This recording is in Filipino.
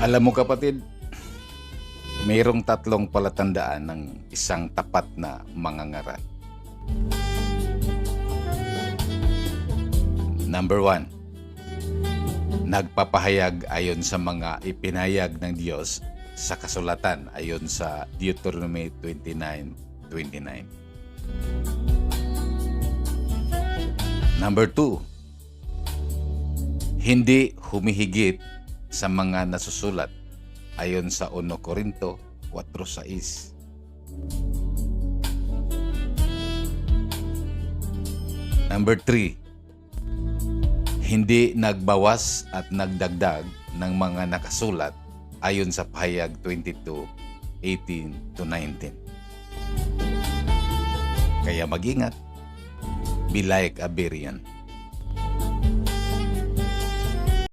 Alam mo kapatid, mayroong tatlong palatandaan ng isang tapat na mangangaral. Number 1, nagpapahayag ayon sa mga ipinahayag ng Diyos sa kasulatan ayon sa Deuteronomy 29:29. Number 2, hindi humihigit sa mga nasusulat ayon sa 1 Corinto 4:6. Number 3, hindi nagbawas at nagdagdag ng mga nakasulat ayon sa pahayag 22:18-19. Kaya mag-ingat, be like a Berean.